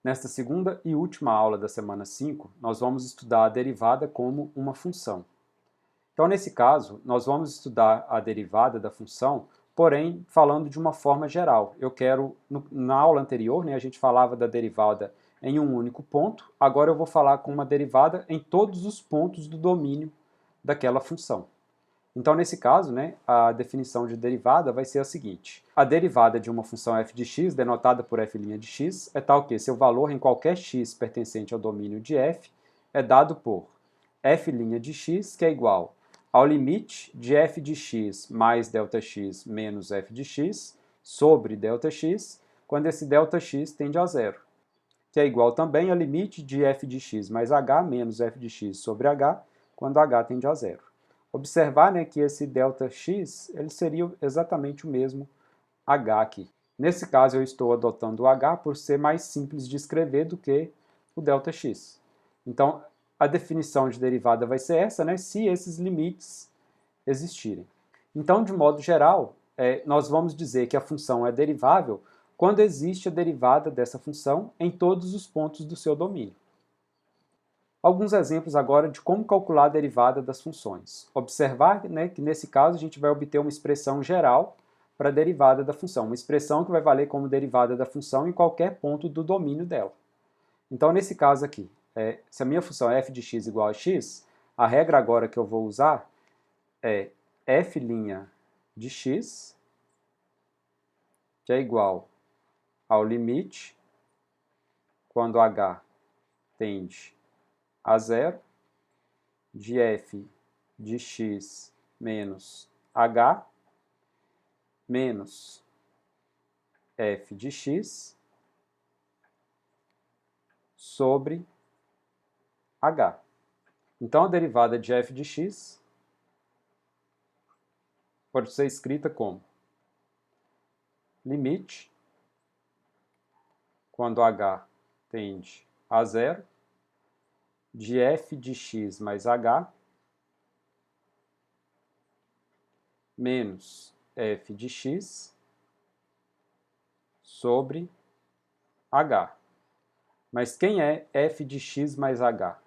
Nesta segunda e última aula da semana 5, nós vamos estudar a derivada como uma função. Então, nesse caso, nós vamos estudar a derivada da função, porém, falando de uma forma geral. Na aula anterior, a gente falava da derivada em um único ponto, agora eu vou falar com uma derivada em todos os pontos do domínio daquela função. Então, nesse caso, a definição de derivada vai ser a seguinte. A derivada de uma função f de x, denotada por f' de x, é tal que seu valor em qualquer x pertencente ao domínio de f é dado por f' de x, que é igual ao limite de f de x mais ΔX menos f de x sobre ΔX, quando esse ΔX tende a zero, que é igual também ao limite de f de x mais h menos f de x sobre h, quando h tende a zero. Observar que esse ΔX ele seria exatamente o mesmo h aqui. Nesse caso, eu estou adotando o h por ser mais simples de escrever do que o ΔX. Então, a definição de derivada vai ser essa, se esses limites existirem. Então, de modo geral, nós vamos dizer que a função é derivável quando existe a derivada dessa função em todos os pontos do seu domínio. Alguns exemplos agora de como calcular a derivada das funções. Observar que nesse caso a gente vai obter uma expressão geral para a derivada da função, uma expressão que vai valer como derivada da função em qualquer ponto do domínio dela. Então, nesse caso aqui, se a minha função é f de x igual a x, a regra agora que eu vou usar é f' de x, que é igual ao limite, quando h tende a zero, de f de x menos h, menos f de x sobre h. Então, a derivada de f de x pode ser escrita como limite, quando h tende a zero, de f de x mais h, menos f de x sobre h. Mas quem é f de x mais h?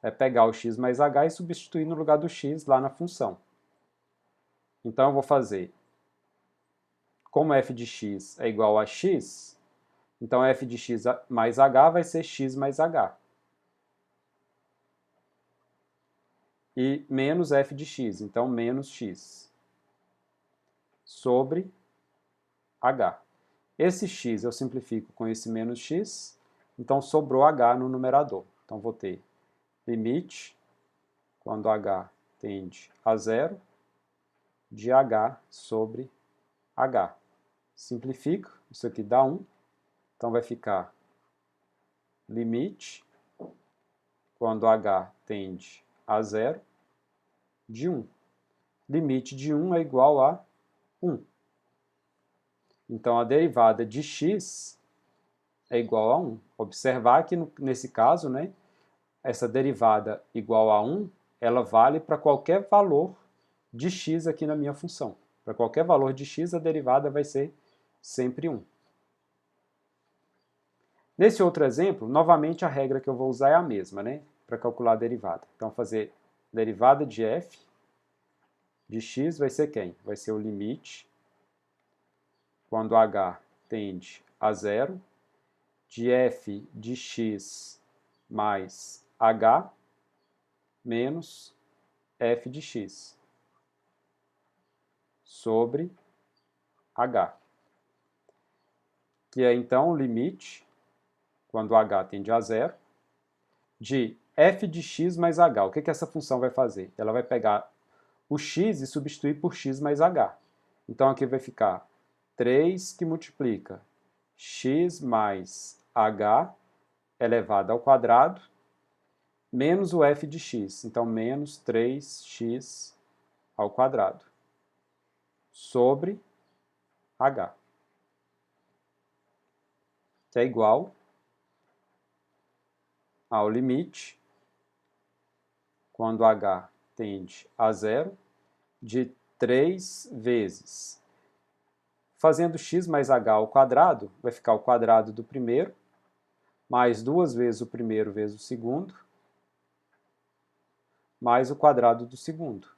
É pegar o x mais h e substituir no lugar do x lá na função. Então, eu vou fazer, como f de x é igual a x, então f de x mais h vai ser x mais h. E menos f de x, então menos x, sobre h. Esse x eu simplifico com esse menos x, então sobrou h no numerador. Então, vou ter limite, quando h tende a zero, de h sobre h. Simplifico, isso aqui dá 1, então vai ficar limite, quando h tende a zero, de 1. Limite de 1 é igual a 1. Então, a derivada de x é igual a 1. Observar que, nesse caso, essa derivada igual a 1, ela vale para qualquer valor de x aqui na minha função. Para qualquer valor de x, a derivada vai ser sempre 1. Nesse outro exemplo, novamente a regra que eu vou usar é a mesma, para calcular a derivada. Então, fazer derivada de f de x vai ser quem? Vai ser o limite, quando h tende a zero, de f de x mais h menos f de x sobre h, que é então o limite, quando h tende a zero, de f de x mais h. O que essa função vai fazer? Ela vai pegar o x e substituir por x mais h. Então, aqui vai ficar 3 que multiplica x mais h elevado ao quadrado, menos o f de x. Então, menos 3x ao quadrado, sobre h, que é igual ao limite, quando h tende a zero, de 3 vezes. Fazendo x mais h ao quadrado, vai ficar o quadrado do primeiro, mais 2 vezes o primeiro vezes o segundo, mais o quadrado do segundo,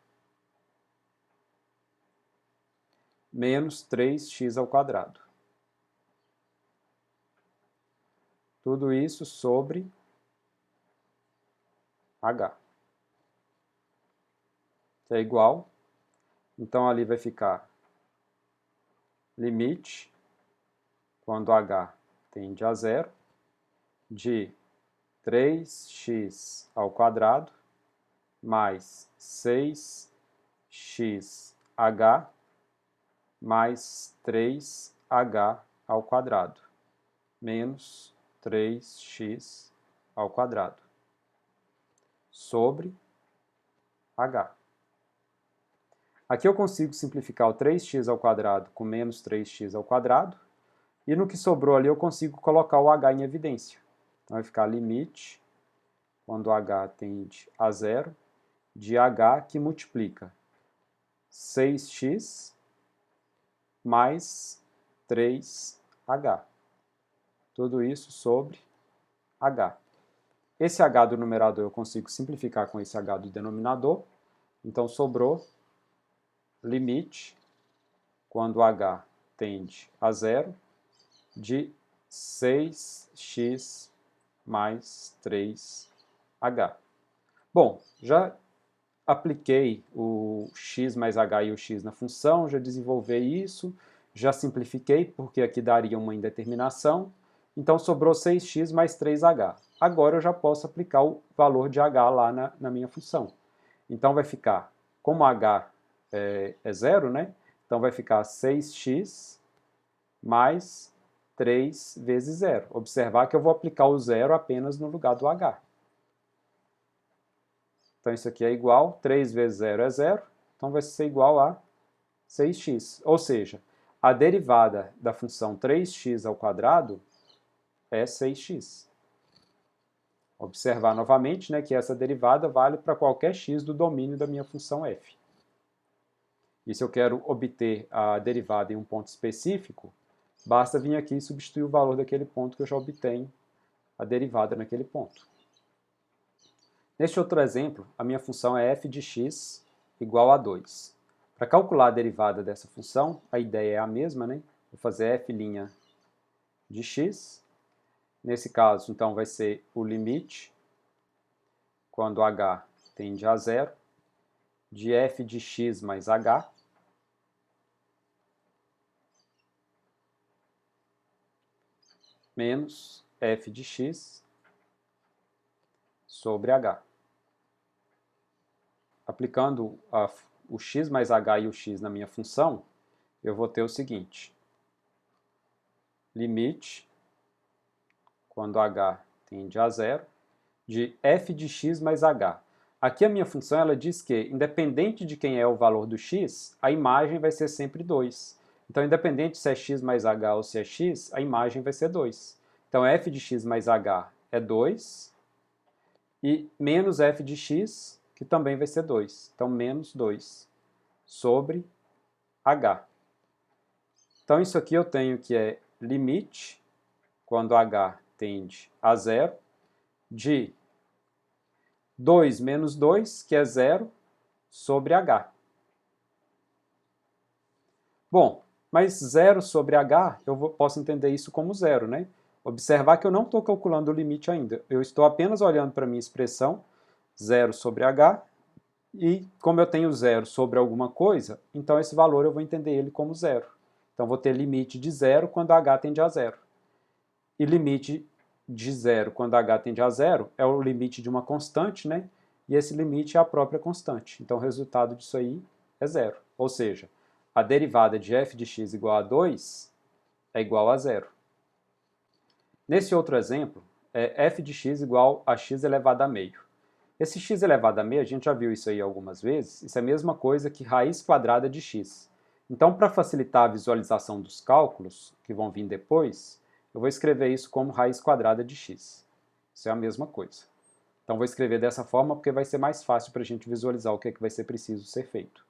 menos 3x ao quadrado. Tudo isso sobre h. Que é igual, então ali vai ficar limite, quando h tende a zero, de 3x ao quadrado mais 6xh mais 3h ao quadrado, menos 3x ao quadrado, sobre h. Aqui eu consigo simplificar o 3x ao quadrado com menos 3x ao quadrado, e no que sobrou ali eu consigo colocar o h em evidência. Então vai ficar limite, quando h tende a zero, de h que multiplica 6x mais 3h. Tudo isso sobre h. Esse h do numerador eu consigo simplificar com esse h do denominador, então sobrou limite, quando h tende a zero, de 6x mais 3h. Bom, já apliquei o x mais h e o x na função, já desenvolvi isso, já simplifiquei, porque aqui daria uma indeterminação, então sobrou 6x mais 3h. Agora eu já posso aplicar o valor de h lá na minha função. Então vai ficar, como h é zero, né? Então vai ficar 6x mais 3 vezes zero. Observar que eu vou aplicar o zero apenas no lugar do h. Então isso aqui é igual, 3 vezes 0 é 0, então vai ser igual a 6x. Ou seja, a derivada da função 3x ao quadrado é 6x. Observar novamente, né, que essa derivada vale para qualquer x do domínio da minha função f. E se eu quero obter a derivada em um ponto específico, basta vir aqui e substituir o valor daquele ponto que eu já obtenho a derivada naquele ponto. Neste outro exemplo, a minha função é f de x igual a 2. Para calcular a derivada dessa função, a ideia é a mesma, né? Vou fazer f' de x. Nesse caso, então, vai ser o limite, quando h tende a zero, de f de x mais h, menos f de x sobre h. Aplicando o x mais h e o x na minha função, eu vou ter o seguinte: limite, quando h tende a zero, de f de x mais h. Aqui a minha função ela diz que, independente de quem é o valor do x, a imagem vai ser sempre 2. Então, independente se é x mais h ou se é x, a imagem vai ser 2. Então, f de x mais h é 2, e menos f de x, que também vai ser 2. Então, menos 2 sobre h. Então, isso aqui eu tenho que é limite, quando h tende a zero, de 2 menos 2, que é 0, sobre h. Bom, mas 0 sobre h, posso entender isso como 0, né? Observar que eu não estou calculando o limite ainda. Eu estou apenas olhando para a minha expressão, 0 sobre h, e como eu tenho 0 sobre alguma coisa, então esse valor eu vou entender ele como 0. Então vou ter limite de 0 quando h tende a 0. E limite de 0 quando h tende a 0 é o limite de uma constante, né? E esse limite é a própria constante. Então o resultado disso aí é 0. Ou seja, a derivada de f de x igual a 2 é igual a 0. Nesse outro exemplo, é f de x igual a x elevado a meio. Esse x elevado a meio, a gente já viu isso aí algumas vezes, isso é a mesma coisa que raiz quadrada de x. Então, para facilitar a visualização dos cálculos, que vão vir depois, eu vou escrever isso como raiz quadrada de x. Isso é a mesma coisa. Então, vou escrever dessa forma porque vai ser mais fácil para a gente visualizar o que é que vai ser preciso ser feito.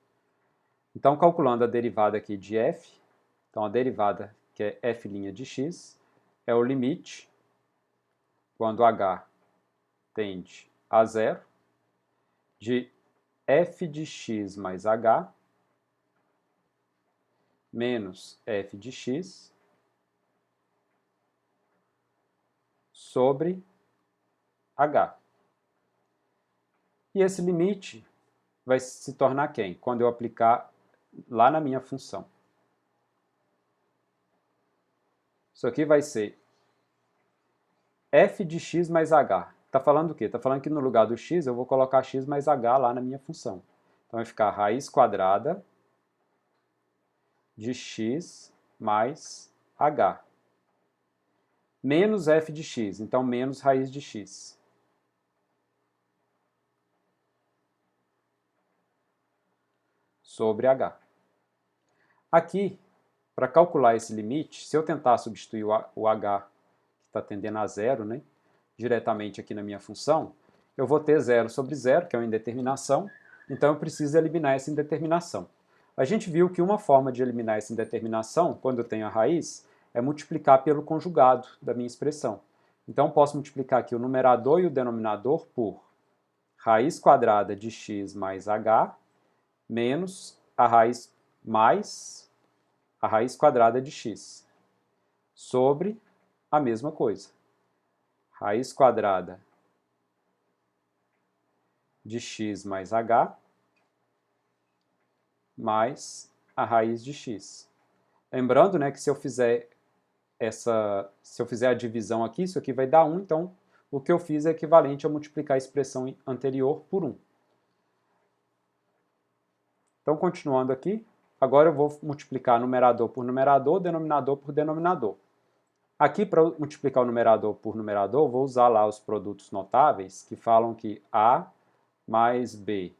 Então, calculando a derivada aqui de f, então a derivada que é f' de x, é o limite, quando h tende a zero, de f de x mais h menos f de x sobre h. E esse limite vai se tornar quem? Quando eu aplicar lá na minha função. Isso aqui vai ser f de x mais h. Está falando o quê? Está falando que no lugar do x eu vou colocar x mais h lá na minha função. Então vai ficar raiz quadrada de x mais h. Menos f de x, então menos raiz de x. Sobre h. Aqui, para calcular esse limite, se eu tentar substituir o h, que está tendendo a zero, né, diretamente aqui na minha função, eu vou ter 0 sobre 0, que é uma indeterminação, então eu preciso eliminar essa indeterminação. A gente viu que uma forma de eliminar essa indeterminação, quando eu tenho a raiz, é multiplicar pelo conjugado da minha expressão. Então eu posso multiplicar aqui o numerador e o denominador por raiz quadrada de x mais h menos a raiz quadrada de x sobre a mesma coisa. Raiz quadrada de x mais h mais a raiz de x. Lembrando, né, que se eu fizer a divisão aqui, isso aqui vai dar 1, então o que eu fiz é equivalente a multiplicar a expressão anterior por 1. Então, continuando aqui, agora eu vou multiplicar numerador por numerador, denominador por denominador. Aqui, para multiplicar o numerador por numerador, vou usar lá os produtos notáveis, que falam que A mais B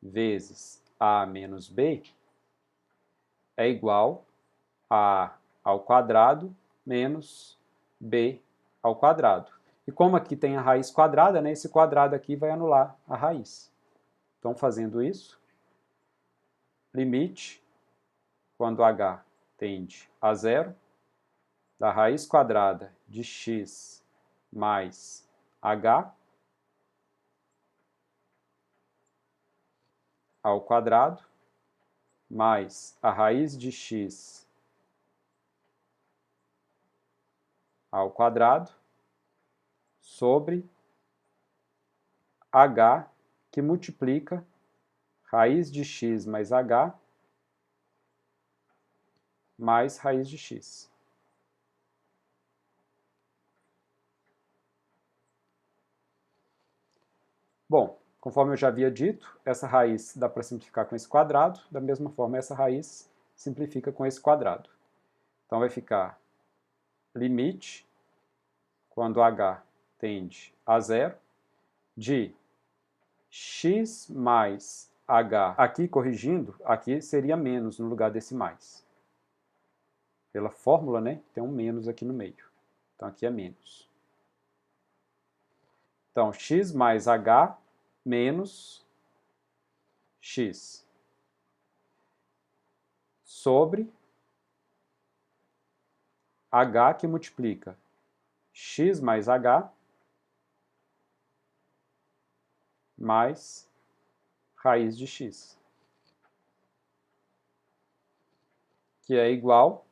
vezes A menos B é igual a ao quadrado menos b ao quadrado. E como aqui tem a raiz quadrada, né, esse quadrado aqui vai anular a raiz. Então, fazendo isso, limite, quando h tende a zero, da raiz quadrada de x mais h ao quadrado, mais a raiz de x ao quadrado, sobre h, que multiplica raiz de x mais h mais raiz de x. Bom, conforme eu já havia dito, essa raiz dá para simplificar com esse quadrado, da mesma forma essa raiz simplifica com esse quadrado. Então vai ficar limite, quando h tende a zero, de x mais h, aqui corrigindo, aqui seria menos no lugar desse mais. Pela fórmula, né, tem um menos aqui no meio. Então aqui é menos. Então, x mais h menos x sobre h, que multiplica x mais h mais raiz de x, que é igual,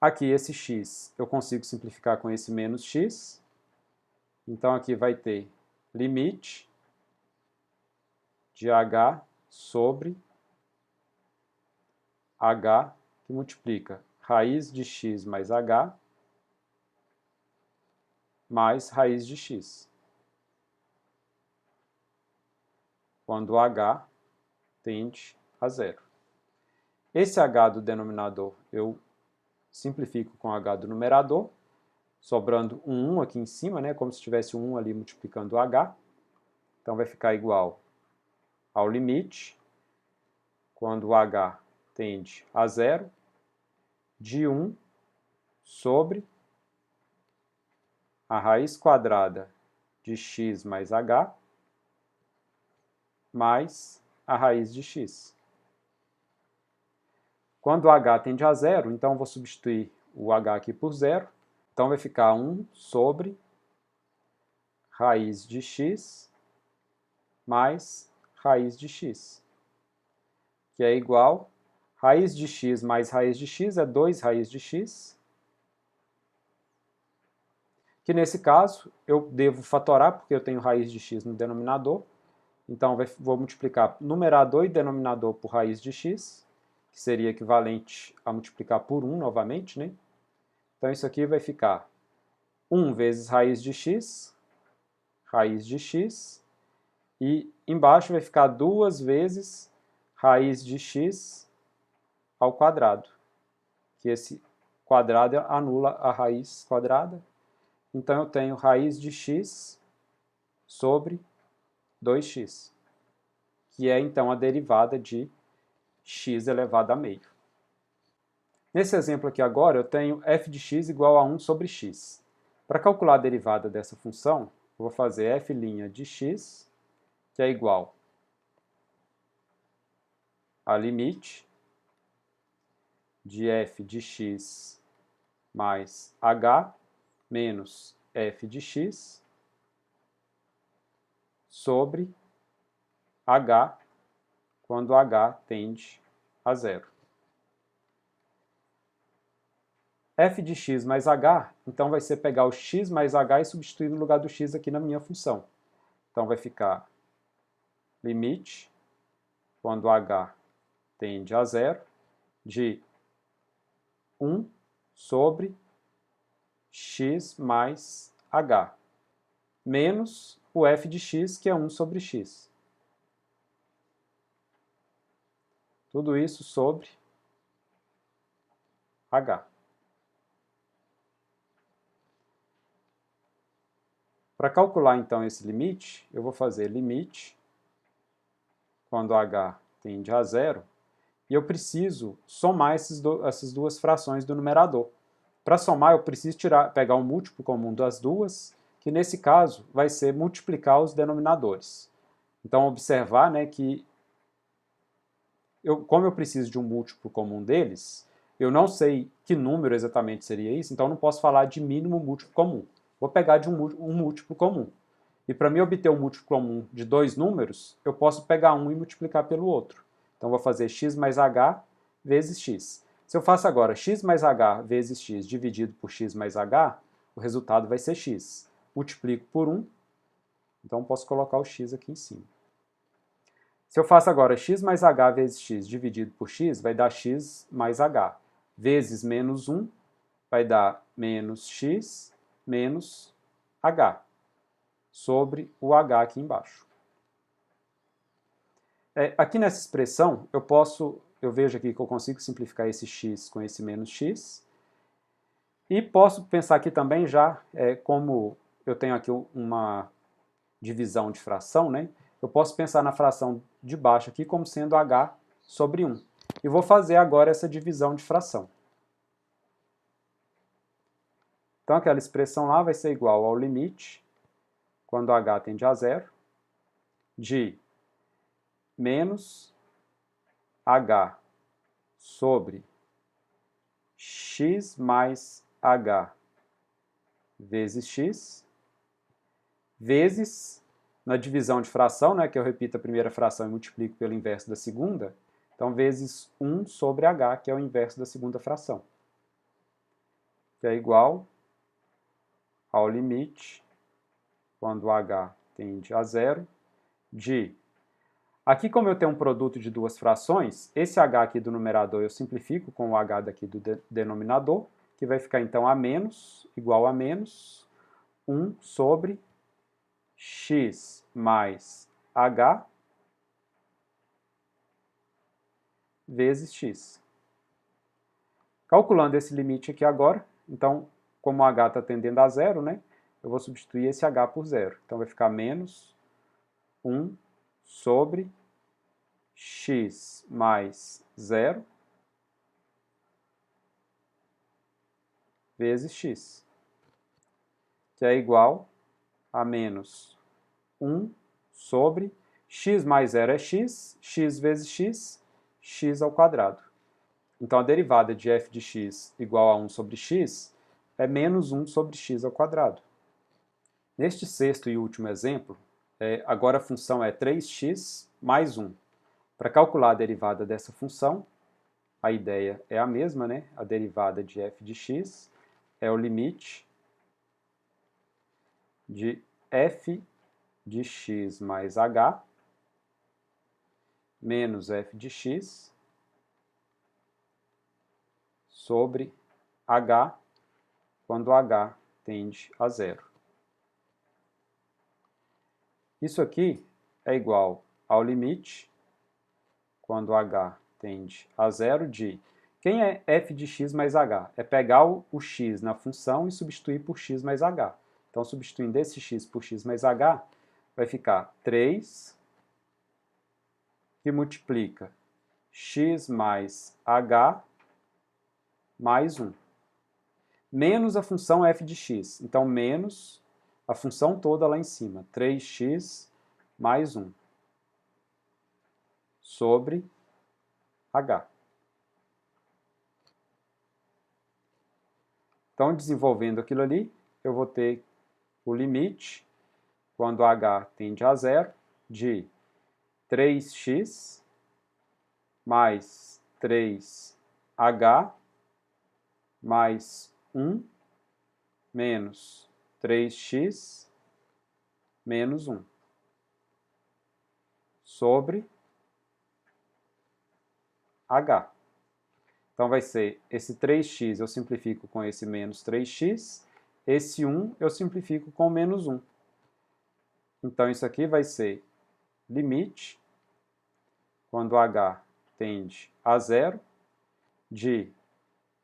aqui esse x eu consigo simplificar com esse menos x, então aqui vai ter limite de h sobre h, que multiplica raiz de x mais h mais raiz de x, quando h tende a zero. Esse h do denominador eu simplifico com h do numerador, sobrando um 1 aqui em cima, né, como se tivesse um 1 ali multiplicando o h. Então vai ficar igual ao limite, quando o h tende a zero, de 1 sobre a raiz quadrada de x mais h mais a raiz de x. Quando o h tende a zero, então vou substituir o h aqui por zero, então vai ficar 1 sobre raiz de x mais raiz de x, que é igual raiz de x mais raiz de x é 2 raiz de x, que nesse caso eu devo fatorar, porque eu tenho raiz de x no denominador, então vou multiplicar numerador e denominador por raiz de x, que seria equivalente a multiplicar por 1 novamente, né? Então isso aqui vai ficar 1 vezes raiz de x, e embaixo vai ficar 2 vezes raiz de x ao quadrado, que esse quadrado anula a raiz quadrada. Então eu tenho raiz de x sobre 2x, que é então a derivada de x elevado a meio. Nesse exemplo aqui agora, eu tenho f de x igual a 1 sobre x. Para calcular a derivada dessa função, eu vou fazer f' de x, que é igual a limite de f de x mais h menos f de x sobre h, quando h tende a zero. F de x mais h, então vai ser pegar o x mais h e substituir no lugar do x aqui na minha função. Então vai ficar limite, quando h tende a zero, de 1 sobre x mais h, menos o f de x, que é 1 sobre x. Tudo isso sobre h. Para calcular, então, esse limite, eu vou fazer limite, quando h tende a zero, e eu preciso somar essas duas frações do numerador. Para somar, eu preciso pegar um múltiplo comum das duas, que nesse caso vai ser multiplicar os denominadores. Então, observar, né, que como eu preciso de um múltiplo comum deles, eu não sei que número exatamente seria isso, então eu não posso falar de mínimo múltiplo comum. Vou pegar de um múltiplo comum. E para mim obter um múltiplo comum de dois números, eu posso pegar um e multiplicar pelo outro. Então vou fazer x mais h vezes x. Se eu faço agora x mais h vezes x dividido por x mais h, o resultado vai ser x. Multiplico por 1, então posso colocar o x aqui em cima. Se eu faço agora x mais h vezes x dividido por x, vai dar x mais h. Vezes menos 1 vai dar menos x menos h, sobre o h aqui embaixo. Aqui nessa expressão, eu vejo aqui que eu consigo simplificar esse x com esse menos x, e posso pensar aqui também já, como eu tenho aqui uma divisão de fração, né? Eu posso pensar na fração de baixo aqui como sendo h sobre 1. E vou fazer agora essa divisão de fração. Então aquela expressão lá vai ser igual ao limite, quando h tende a zero, de menos h sobre x mais h vezes x, vezes, na divisão de fração, né, que eu repito a primeira fração e multiplico pelo inverso da segunda, então vezes 1 sobre h, que é o inverso da segunda fração, que é igual ao limite, quando h tende a zero, de... Aqui, como eu tenho um produto de duas frações, esse h aqui do numerador eu simplifico com o h daqui do denominador, que vai ficar então a menos, igual a menos 1 sobre x mais h vezes x. Calculando esse limite aqui agora, então, como o h está tendendo a zero, né, eu vou substituir esse h por zero. Então vai ficar menos 1 sobre x mais zero vezes x, que é igual a menos 1 sobre x mais zero é x, x vezes x, x ao quadrado. Então a derivada de f de x igual a 1 sobre x é menos 1 sobre x ao quadrado. Neste sexto e último exemplo, agora a função é 3x mais 1. Para calcular a derivada dessa função, a ideia é a mesma, né? A derivada de f de x é o limite de f de x mais h menos f de x sobre h quando h tende a zero. Isso aqui é igual ao limite, quando h tende a zero, de... Quem é f de x mais h? É pegar o x na função e substituir por x mais h. Então, substituindo esse x por x mais h, vai ficar 3, que multiplica x mais h mais 1. Menos a função f de x. Então, menos a função toda lá em cima. 3x mais 1 sobre h. Então, desenvolvendo aquilo ali, eu vou ter o limite, quando h tende a zero, de 3x mais 3h mais 1 menos 3x menos 1 sobre h. Então vai ser esse 3x eu simplifico com esse menos 3x, esse 1 eu simplifico com menos 1. Então isso aqui vai ser limite, quando h tende a zero, de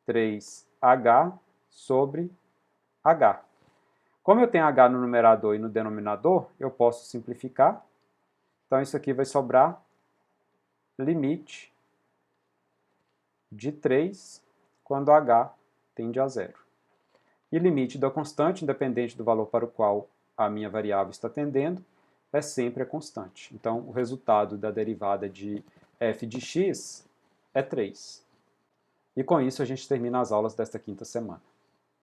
3h sobre h. Como eu tenho h no numerador e no denominador, eu posso simplificar. Então isso aqui vai sobrar limite de 3 quando h tende a zero. E limite da constante, independente do valor para o qual a minha variável está tendendo, é sempre a constante. Então, o resultado da derivada de f de x é 3. E com isso a gente termina as aulas desta quinta semana.